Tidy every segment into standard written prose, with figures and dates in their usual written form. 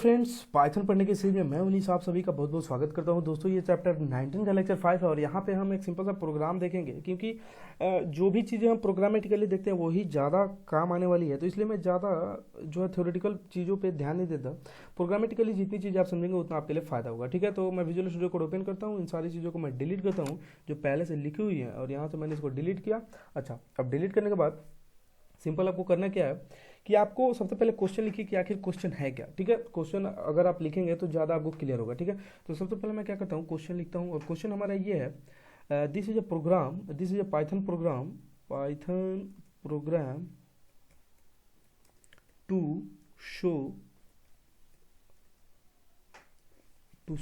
Friends, Python पढ़ने की series में मैं उन्नीस आप सभी का बहुत बहुत स्वागत करता हूं। दोस्तों, ये चैप्टर 19 का लेक्चर 5 है और यहाँ पे हम एक सिंपल सा प्रोग्राम देखेंगे क्योंकि जो भी चीज़ें हम प्रोग्रामेटिकली देखते हैं वही ज़्यादा काम आने वाली है। तो इसलिए मैं ज़्यादा जो है थ्योरेटिकल चीज़ों पे ध्यान नहीं देता। प्रोग्रामेटिकली जितनी चीज़ें आप समझेंगे उतना आपके लिए फ़ायदा होगा। ठीक है, तो मैं विजुअल स्टूडियो कोड ओपन करता हूँ, इन सारी चीज़ों को मैं डिलीट करता हूँ जो पहले से लिखी हुई है और यहाँ से मैंने इसको डिलीट किया। अच्छा, अब डिलीट करने के बाद सिंपल आपको करना क्या है कि आपको सबसे पहले क्वेश्चन लिखिए कि आखिर क्वेश्चन है क्या। ठीक है, क्वेश्चन अगर आप लिखेंगे तो ज़्यादा आपको क्लियर होगा। ठीक है, तो सबसे पहले मैं क्या करता हूँ, क्वेश्चन लिखता हूँ और क्वेश्चन हमारा ये है, this is a program, this is a Python program to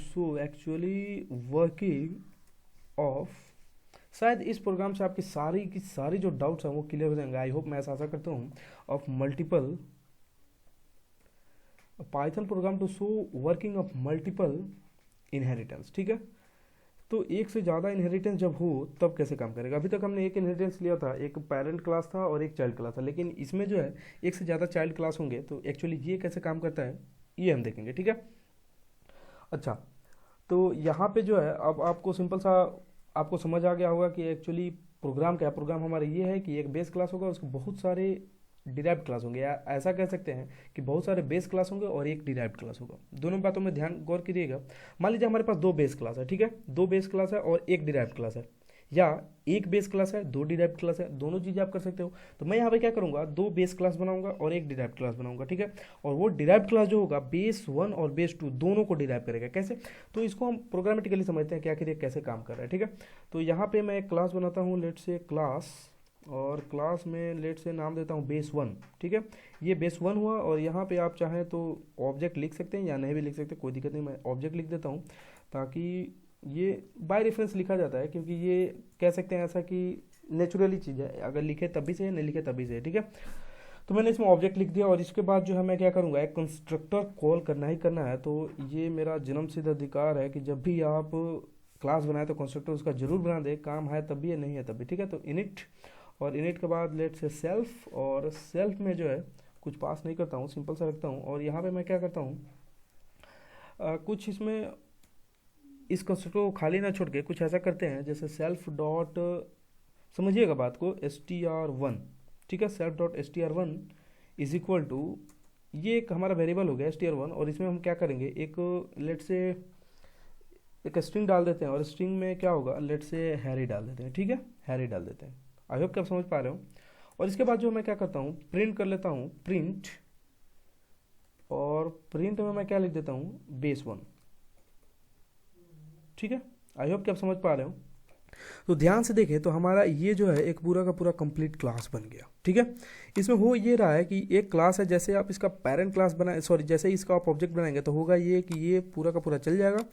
show actually working of. शायद इस प्रोग्राम से आपकी सारी की सारी जो डाउट्स हैं वो क्लियर हो जाएंगे। आई होप, मैं ऐसा आशा करता हूँ। Of multiple Python program to show working of multiple inheritance. ठीक है, तो एक से ज़्यादा इनहेरिटेंस जब हो तब कैसे काम करेगा। अभी तक हमने एक इनहेरिटेंस लिया था, एक पेरेंट क्लास था और एक चाइल्ड क्लास था, लेकिन इसमें जो है एक से ज़्यादा चाइल्ड क्लास होंगे तो एक्चुअली ये कैसे काम करता है ये हम देखेंगे। ठीक है, अच्छा, तो यहाँ पे जो है अब आपको सिंपल सा आपको समझ आ गया होगा कि एक्चुअली प्रोग्राम क्या है। प्रोग्राम हमारा ये है कि एक बेस क्लास होगा, उसके बहुत सारे डिराइव्ड क्लास होंगे, या ऐसा कह सकते हैं कि बहुत सारे बेस क्लास होंगे और एक डिराइव्ड क्लास होगा। दोनों बातों में ध्यान गौर करिएगा। मान लीजिए हमारे पास दो बेस क्लास है। ठीक है, दो बेस क्लास है और एक डिराइव्ड क्लास है, या एक बेस क्लास है दो डिराइव्ड क्लास है, दोनों चीज़ें आप कर सकते हो। तो मैं यहाँ पे क्या करूँगा, दो बेस क्लास बनाऊंगा और एक डिराइव्ड क्लास बनाऊंगा। ठीक है, और वो डिराइव्ड क्लास जो होगा बेस 1 और बेस 2 दोनों को डिराइव करेगा। कैसे, तो इसको हम प्रोग्रामेटिकली समझते हैं कि आखिर ये कैसे काम कर रहा है। ठीक है, तो यहाँ पे मैं एक क्लास बनाता हूँ, लेट से क्लास, और क्लास में लेट से नाम देता हूँ बेस 1। ठीक है, ये बेस 1 हुआ और यहाँ पे आप चाहें तो ऑब्जेक्ट लिख सकते हैं या नहीं भी लिख सकते, कोई दिक्कत नहीं। मैं ऑब्जेक्ट लिख देता हूँ ताकि ये बाय रेफरेंस लिखा जाता है, क्योंकि ये कह सकते हैं ऐसा कि नेचुरली चीज़ है, अगर लिखे तभी से है, नहीं लिखे तभी से है। ठीक है, तो मैंने इसमें ऑब्जेक्ट लिख दिया और इसके बाद जो है मैं क्या करूँगा, एक कंस्ट्रक्टर कॉल करना ही करना है। तो ये मेरा जन्मसिद्ध अधिकार है कि जब भी आप क्लास बनाए तो कंस्ट्रक्टर उसका जरूर बना दे, काम है तभी है, नहीं है तभी। ठीक है, तो इनिट, और इनिट के बाद लेट से सेल्फ, और सेल्फ में जो है कुछ पास नहीं करता हूँ, सिंपल सा रखता हूँ। और यहाँ पे मैं क्या करता हूँ, कुछ इसमें इस कंस्ट्रक्टर को खाली ना छोड़ के कुछ ऐसा करते हैं जैसे सेल्फ डॉट, समझिएगा बात को, str1। ठीक है, self dot str1 is equal to, ये एक हमारा वेरिएबल हो गया str1, और इसमें हम क्या करेंगे, एक लेट से एक स्ट्रिंग डाल देते हैं और स्ट्रिंग में क्या होगा, लेट से हैरी डाल देते हैं। ठीक है, हैरी डाल देते हैं। आई होप कि आप समझ पा रहे हो। और इसके बाद जो मैं क्या करता हूँ, प्रिंट कर लेता हूँ, प्रिंट, और प्रिंट में मैं क्या लिख देता हूँ, बेस 1। ठीक है, आई होप कि आप समझ पा रहे हो। तो ध्यान से देखें तो हमारा ये जो है एक पूरा का पूरा कंप्लीट क्लास बन गया। ठीक है, इसमें हो ये रहा है कि एक क्लास है, जैसे आप इसका पेरेंट क्लास बनाए, सॉरी, जैसे इसका आप ऑब्जेक्ट बनाएंगे तो होगा ये कि ये पूरा का पूरा चल जाएगा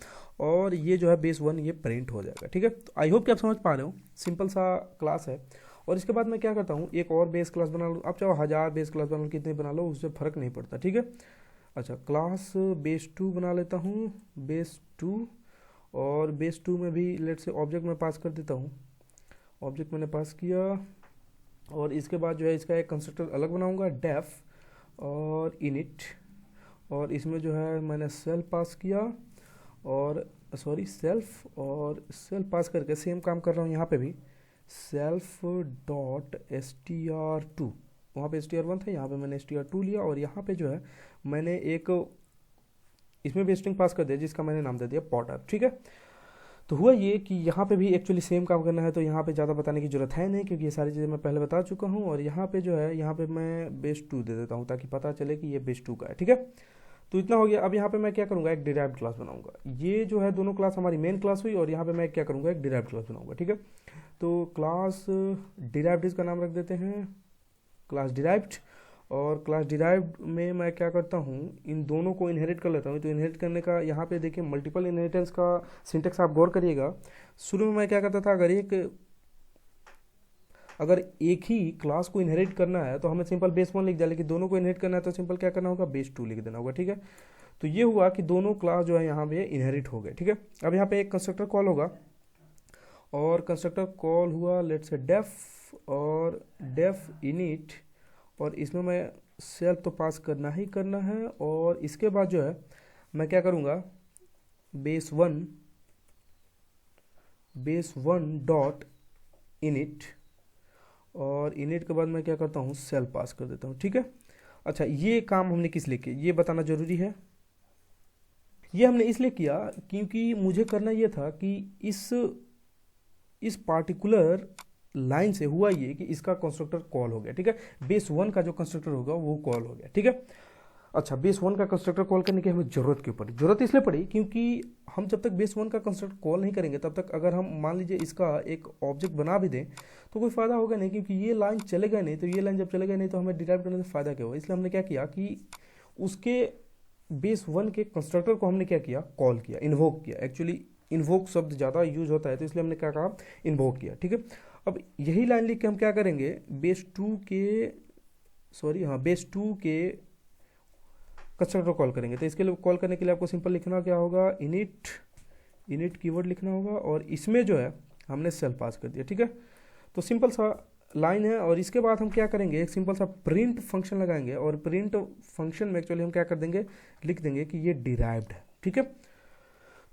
और ये जो है बेस 1 ये प्रिंट हो जाएगा। ठीक है, तो आई होप कि आप समझ पा रहे हो, सिंपल सा क्लास है। और इसके बाद मैं क्या करता हूँ, एक और बेस क्लास बना लो, आप चाहो 1000 बेस क्लास बना लो, कितने बना लो, उससे फर्क नहीं पड़ता। ठीक है, अच्छा, क्लास बेस 2 बना लेता हूँ, बेस 2, और बेस 2 में भी लेट से ऑब्जेक्ट में पास कर देता हूँ, ऑब्जेक्ट मैंने पास किया। और इसके बाद जो है इसका एक कंस्ट्रक्टर अलग बनाऊंगा, डेफ और इनिट, और इसमें जो है मैंने सेल्फ पास किया, और सॉरी सेल्फ, और सेल्फ पास करके सेम काम कर रहा हूँ यहाँ पे भी, सेल्फ डॉट str2, वहाँ पे str1 था, यहाँ पे मैंने str2 लिया, और यहाँ पे जो है मैंने एक इसमें भी स्ट्रिंग पास कर दिया जिसका मैंने नाम दे दिया पॉटर। ठीक है, तो हुआ ये कि यहाँ पे भी एक्चुअली सेम काम करना है, तो यहाँ पे ज़्यादा बताने की जरूरत है नहीं क्योंकि ये सारी चीज़ें मैं पहले बता चुका हूँ। और यहाँ पे जो है यहाँ पे मैं बेस 2 दे देता हूँ ताकि पता चले कि ये बेस 2 का है। ठीक है, तो इतना हो गया। अब यहाँ पे मैं क्या करूँगा, एक डिराइव्ड क्लास बनाऊंगा। ये जो है दोनों क्लास हमारी मेन क्लास हुई, और यहाँ पे मैं क्या करूँगा, एक डिराइव्ड क्लास बनाऊंगा। ठीक है, तो क्लास डिराइव्ड इसका नाम रख देते हैं क्लास डिराइव्ड, और क्लास डिराइव्ड में मैं क्या करता हूँ, इन दोनों को इनहेरिट कर लेता हूँ। तो इनहेरिट करने का यहाँ पे देखिए मल्टीपल इनहेरिटेंस का सिंटेक्स आप गौर करिएगा। शुरू में मैं क्या करता था, अगर एक ही क्लास को इनहेरिट करना है तो हमें सिंपल बेस 1 लिख दिया, लेकिन दोनों को इनहेरिट करना है तो सिंपल क्या करना होगा, बेस 2 लिख देना होगा। ठीक है, तो ये हुआ कि दोनों क्लास जो है यहाँ पे इनहेरिट हो गए। ठीक है, अब यहाँ पे एक कंस्ट्रक्टर कॉल होगा, और कंस्ट्रक्टर कॉल हुआ लेट से डेफ, और डेफ इनिट, और इसमें मैं सेल्फ तो पास करना ही करना है। और इसके बाद जो है मैं क्या करूँगा, बेस वन डॉट इनिट, और इनिट के बाद मैं क्या करता हूँ, सेल्फ पास कर देता हूँ, ठीक है। अच्छा, ये काम हमने किस लिए किया ये बताना जरूरी है। ये हमने इसलिए किया क्योंकि मुझे करना ये था कि इस पार्टिकुलर लाइन से हुआ ये कि इसका कंस्ट्रक्टर कॉल हो गया, ठीक है। बेस वन का जो कंस्ट्रक्टर होगा वो कॉल हो गया, ठीक है। अच्छा, बेस वन का कंस्ट्रक्टर कॉल करने की हमें जरूरत क्यों पड़ी? जरूरत इसलिए पड़ी क्योंकि हम जब तक बेस वन का कंस्ट्रक्टर कॉल नहीं करेंगे तब तक अगर हम मान लीजिए इसका एक ऑब्जेक्ट बना भी दें तो कोई फायदा होगा नहीं, क्योंकि ये लाइन चलेगा नहीं। तो ये लाइन जब चलेगा नहीं तो हमें डिराइव करने से फायदा क्या होगा। इसलिए हमने क्या किया कि उसके बेस वन के कंस्ट्रक्टर को हमने क्या किया, कॉल किया, इन्वोक किया। एक्चुअली इन्वोक शब्द ज़्यादा यूज होता है तो इसलिए हमने क्या कहा, इन्वोक किया, ठीक है। अब यही लाइन लिख के हम क्या करेंगे, बेस टू के कंस्ट्रक्टर कॉल करेंगे। तो इसके लिए कॉल करने के लिए आपको सिंपल लिखना क्या होगा, इनिट कीवर्ड लिखना होगा, और इसमें जो है हमने सेल्फ पास कर दिया, ठीक है। तो सिंपल सा लाइन है। और इसके बाद हम क्या करेंगे, एक सिंपल सा प्रिंट फंक्शन लगाएंगे, और प्रिंट फंक्शन में एक्चुअली हम क्या कर देंगे, लिख देंगे कि ये डिराइव्ड है, ठीक है।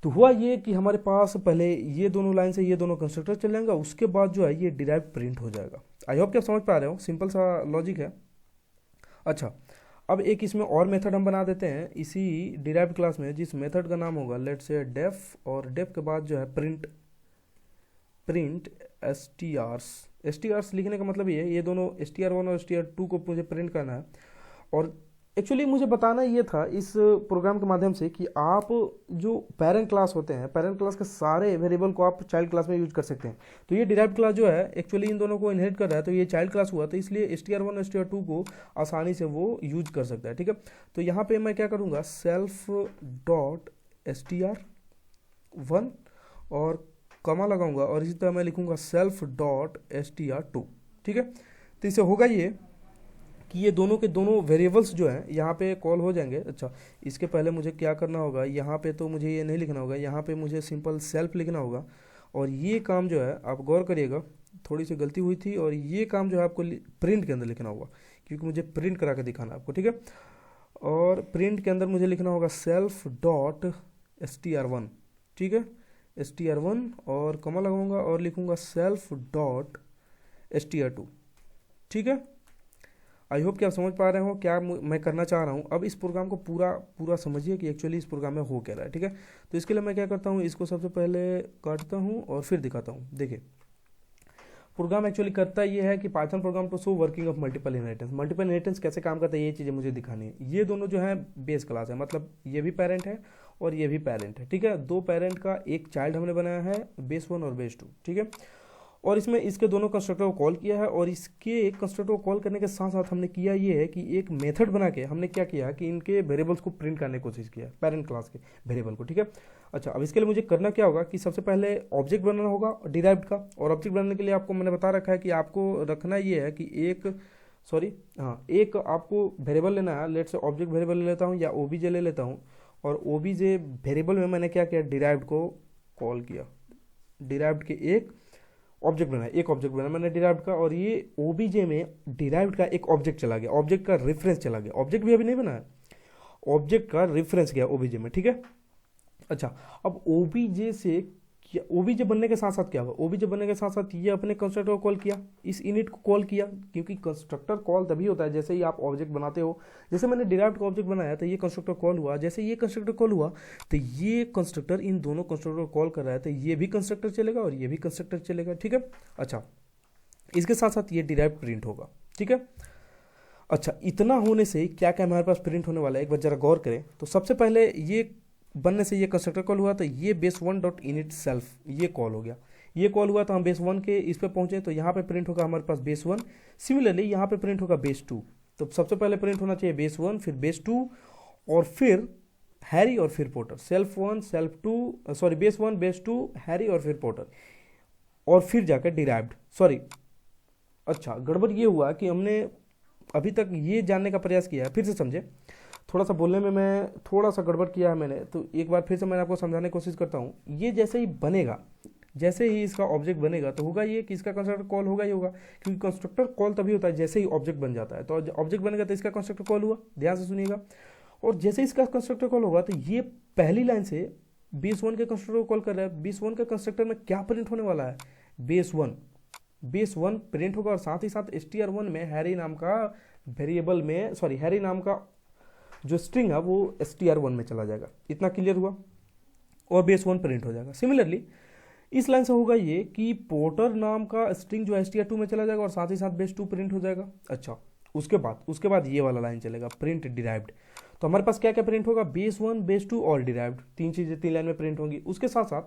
तो हुआ ये कि हमारे पास पहले ये दोनों लाइन से ये दोनों कंस्ट्रक्टर चल जाएंगे, उसके बाद जो है ये डिराइव प्रिंट हो जाएगा। आई होप कि आप समझ पा रहे हो, सिंपल सा लॉजिक है। अच्छा, अब एक इसमें और मेथड हम बना देते हैं इसी डिराइव्ड क्लास में, जिस मेथड का नाम होगा लेट से डेफ, और डेफ के बाद जो है प्रिंट एसटीआर्स लिखने का मतलब ये दोनों str1 और str2 को मुझे प्रिंट करना है। और एक्चुअली मुझे बताना ये था इस प्रोग्राम के माध्यम से कि आप जो पेरेंट क्लास होते हैं, पेरेंट क्लास के सारे वेरिएबल को आप चाइल्ड क्लास में यूज कर सकते हैं। तो ये डिराइव्ड क्लास जो है एक्चुअली इन दोनों को इनहेरिट कर रहा है, तो ये चाइल्ड क्लास हुआ, तो इसलिए str1 और str2 को आसानी से वो यूज कर सकता है, ठीक है। तो यहाँ पे मैं क्या करूँगा, सेल्फ डॉट str1 और कमा लगाऊंगा, और इसी तरह मैं लिखूंगा सेल्फ डॉट str2, ठीक है। तो इससे होगा ये कि ये दोनों के दोनों वेरिएबल्स जो हैं यहाँ पे कॉल हो जाएंगे। अच्छा, इसके पहले मुझे क्या करना होगा, यहाँ पे तो मुझे ये नहीं लिखना होगा, यहाँ पे मुझे सिंपल सेल्फ लिखना होगा। और ये काम जो है आप गौर करिएगा, थोड़ी सी गलती हुई थी, और ये काम जो है आपको प्रिंट के अंदर लिखना होगा, क्योंकि मुझे प्रिंट करा के दिखाना है आपको, ठीक है। और प्रिंट के अंदर मुझे लिखना होगा सेल्फ डॉट str1, ठीक है, str1 और कमा लगाऊंगा और लिखूंगा सेल्फ डॉट str2, ठीक है। आई होप कि आप समझ पा रहे हो क्या मैं करना चाह रहा हूँ। अब इस प्रोग्राम को पूरा समझिए कि एक्चुअली इस प्रोग्राम में हो क्या रहा है, ठीक है। तो इसके लिए मैं क्या करता हूँ, इसको सबसे पहले काटता हूँ और फिर दिखाता हूँ। देखिए, प्रोग्राम एक्चुअली करता ये है कि Python program to show working of multiple inheritance कैसे काम करता है, ये चीज़ें मुझे दिखानी है। ये दोनों जो है बेस क्लास है, मतलब ये भी पेरेंट है और ये भी पेरेंट है, ठीक है। दो पेरेंट का एक चाइल्ड हमने बनाया है, बेस 1 और बेस 2, ठीक है। और इसमें इसके दोनों कंस्ट्रक्टर को कॉल किया है, और इसके कंस्ट्रक्टर को कॉल करने के साथ साथ हमने किया ये है कि एक मेथड बना के हमने क्या किया कि इनके वेरिएबल्स को प्रिंट करने की कोशिश किया, पेरेंट क्लास के वेरिएबल को, ठीक है। अच्छा, अब इसके लिए मुझे करना क्या होगा कि सबसे पहले ऑब्जेक्ट बनाना होगा डिराइव्ड का, और ऑब्जेक्ट बनाने के लिए आपको मैंने बता रखा है कि आपको रखना ये है कि एक आपको वेरिएबल लेना है। लेट से ऑब्जेक्ट वेरिएबल ले लेता हूँ या ओबीजे ले लेता हूँ, और ओबीजे वेरिएबल में मैंने क्या किया, डिराइव्ड को कॉल किया, डिराइव्ड के एक ऑब्जेक्ट बनाया मैंने डिराइव्ड का, और ये ओबीजे में डिराइव्ड का एक ऑब्जेक्ट चला गया, ऑब्जेक्ट का रेफरेंस चला गया, ऑब्जेक्ट भी अभी नहीं बनाया, ऑब्जेक्ट का रेफरेंस गया ओबीजे में, ठीक है। अच्छा, अब ओबीजे से क्या, ओबीजे बनने के साथ साथ क्या हुआ, ओबीजे बनने के साथ साथ ये अपने कंस्ट्रक्टर को कॉल किया, इस इनिट को कॉल किया, क्योंकि कंस्ट्रक्टर कॉल तभी होता है जैसे ही आप ऑब्जेक्ट बनाते हो। जैसे मैंने डिराइव्ड का ऑब्जेक्ट बनाया तो ये कंस्ट्रक्टर कॉल हुआ, जैसे ये कंस्ट्रक्टर कॉल हुआ तो ये कंस्ट्रक्टर इन दोनों कंस्ट्रक्टर को कॉल कर रहा है, तो ये भी कंस्ट्रक्टर चलेगा और ये भी कंस्ट्रक्टर चलेगा, ठीक है। अच्छा, इसके साथ साथ ये डिराइव्ड प्रिंट होगा, ठीक है। अच्छा, इतना होने से क्या क्या हमारे पास प्रिंट होने वाला है, एक बार जरा गौर करें। तो सबसे पहले ये बनने से ये कंस्ट्रक्टर कॉल हुआ, तो ये बेस 1 डॉट इनिट सेल्फ ये कॉल हो गया, ये कॉल हुआ तो हम बेस 1 के इस पे पहुंचे, तो यहाँ पे प्रिंट होगा हमारे पास बेस 1। सिमिलरली यहाँ पे प्रिंट होगा बेस 2, तो सबसे पहले प्रिंट होना चाहिए बेस 1, फिर बेस 2, और फिर हैरी और फिर पोर्टर, बेस 1 बेस 2 हैरी और फिर पोर्टर, और फिर जाकर डिराइव्ड। अच्छा, गड़बड़ ये हुआ कि हमने अभी तक ये जानने का प्रयास किया है, फिर से समझे, थोड़ा सा बोलने में मैं थोड़ा सा गड़बड़ किया है मैंने, तो एक बार फिर से मैं आपको समझाने की कोशिश करता हूँ। ये जैसे ही बनेगा, जैसे ही इसका ऑब्जेक्ट बनेगा तो होगा ये कि इसका कंस्ट्रक्टर कॉल होगा ही होगा, क्योंकि कंस्ट्रक्टर कॉल तभी होता है जैसे ही ऑब्जेक्ट बन जाता है। तो ऑब्जेक्ट बनेगा तो इसका कंस्ट्रक्टर कॉल हुआ, ध्यान से सुनिएगा। और जैसे इसका कंस्ट्रक्टर कॉल होगा तो ये पहली लाइन से बेस 1 के कंस्ट्रक्टर को कॉल कर रहा है। बेस 1 के कंस्ट्रक्टर में क्या प्रिंट होने वाला है, बेस 1 प्रिंट होगा और साथ ही साथ str1 में हैरी नाम का वेरिएबल में, सॉरी हैरी नाम का जो स्ट्रिंग है वो str1 में चला जाएगा। इतना क्लियर हुआ, और बेस 1 प्रिंट हो जाएगा। सिमिलरली इस लाइन से होगा ये कि पोर्टर नाम का स्ट्रिंग जो str2 में चला जाएगा और साथ ही साथ बेस 2 प्रिंट हो जाएगा। अच्छा, उसके बाद ये वाला लाइन चलेगा, प्रिंट डिराइव्ड। तो हमारे पास क्या क्या प्रिंट होगा, बेस 1, बेस 2 और डिराइव्ड, तीन चीजें 3 लाइन में प्रिंट होंगी। उसके साथ साथ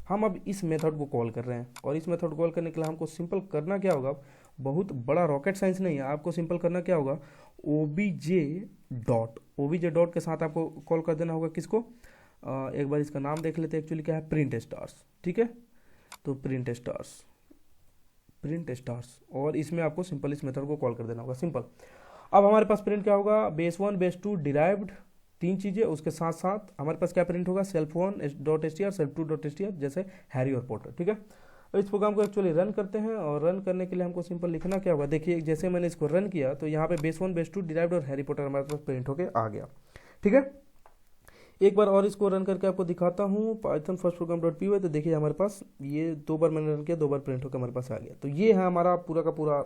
हम अब इस मेथड को कॉल कर रहे हैं, और इस मेथड को कॉल करने के लिए हमको सिंपल करना क्या होगा, बहुत बड़ा रॉकेट साइंस नहीं है, आपको सिंपल करना क्या होगा, ओबीजे डॉट के साथ आपको कॉल कर देना होगा किसको, एक बार इसका नाम देख लेते हैं, एक्चुअली क्या है, प्रिंट स्टार्स। ठीक है, तो प्रिंट स्टार्स, और इसमें आपको सिंपल इस मेथड को कॉल कर देना होगा, सिंपल। अब हमारे पास प्रिंट क्या होगा, बेस 1, बेस 2, डिराइव्ड, तीन चीजें। उसके साथ साथ हमारे पास क्या प्रिंट होगा, self1.str, self2.str, जैसे हैरी और पॉटर। ठीक है, तो इस प्रोग्राम को एक्चुअली रन करते हैं, और रन करने के लिए हमको सिंपल लिखना क्या होगा, देखिए जैसे मैंने इसको रन किया तो यहाँ पे बेस 1, बेस 2, डिराइव्ड और हैरी पॉटर हमारे पास प्रिंट होके आ गया। ठीक है, एक बार और इसको रन करके आपको दिखाता हूँ, पाइथन फर्स्ट प्रोग्राम .py। तो देखिए हमारे पास ये 2 बार मैंने रन किया, 2 बार प्रिंट होकर हमारे पास आ गया। तो ये है हमारा पूरा का पूरा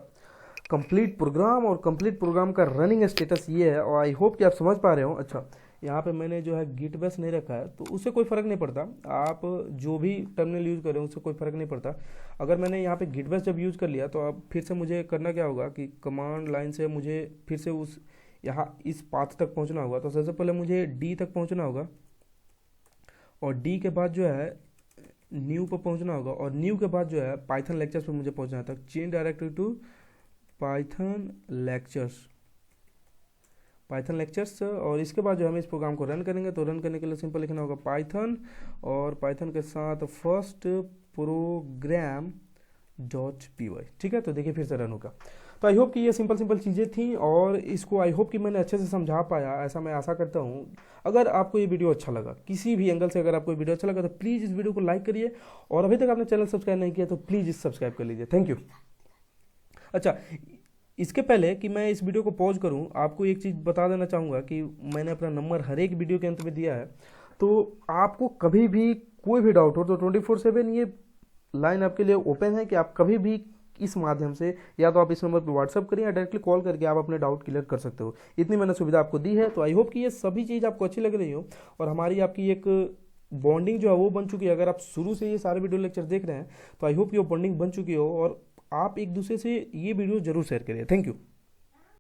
कंप्लीट प्रोग्राम, और कंप्लीट प्रोग्राम का रनिंग स्टेटस ये है, और आई होप कि आप समझ पा रहे हो। अच्छा, यहाँ पे मैंने जो है गिट बेस नहीं रखा है, तो उससे कोई फ़र्क नहीं पड़ता, आप जो भी टर्मिनल यूज़ करें उससे कोई फ़र्क नहीं पड़ता। अगर मैंने यहाँ पे गिट बेस जब यूज़ कर लिया, तो अब फिर से मुझे करना क्या होगा कि कमांड लाइन से मुझे फिर से उस यहाँ इस पाथ तक पहुँचना होगा। तो सबसे पहले मुझे डी तक पहुँचना होगा, और डी के बाद जो है न्यू पर पहुँचना होगा, और न्यू के बाद जो है पाइथन लेक्चर्स पर मुझे पहुँचना था, change directory to Python lectures. और इसके बाद जो हम इस प्रोग्राम को रन करेंगे, तो रन करने के लिए सिंपल लिखना होगा पाइथन, और पाइथन के साथ फर्स्ट प्रोग्राम .py। ठीक है, तो देखिए फिर से रन होगा। तो आई होप कि ये सिंपल चीज़ें थी, और इसको आई होप कि मैंने अच्छे से समझा पाया, ऐसा मैं आशा करता हूँ। अगर आपको ये वीडियो अच्छा लगा, किसी भी एंगल से अगर आपको ये वीडियो अच्छा लगा, तो प्लीज़ इस वीडियो को लाइक करिए, और अभी तक आपने चैनल सब्सक्राइब नहीं किया तो प्लीज़ इस सब्सक्राइब कर लीजिए। Thank you. अच्छा, इसके पहले कि मैं इस वीडियो को पॉज करूं, आपको एक चीज़ बता देना चाहूँगा कि मैंने अपना नंबर हर एक वीडियो के अंत में दिया है, तो आपको कभी भी कोई भी डाउट हो तो 24/7 ये लाइन आपके लिए ओपन है, कि आप कभी भी इस माध्यम से, या तो आप इस नंबर पर व्हाट्सअप करिए या डायरेक्टली कॉल करके आप अपने डाउट क्लियर कर सकते हो। इतनी मैंने सुविधा आपको दी है। तो आई होप कि ये सभी चीज़ आपको अच्छी लग रही हो, और हमारी आपकी एक बॉन्डिंग जो है वो बन चुकी है। अगर आप शुरू से ये सारे वीडियो लेक्चर देख रहे हैं, तो आई होप कि वो बॉन्डिंग बन चुकी हो, और आप एक दूसरे से ये वीडियो जरूर शेयर करिए। Thank you.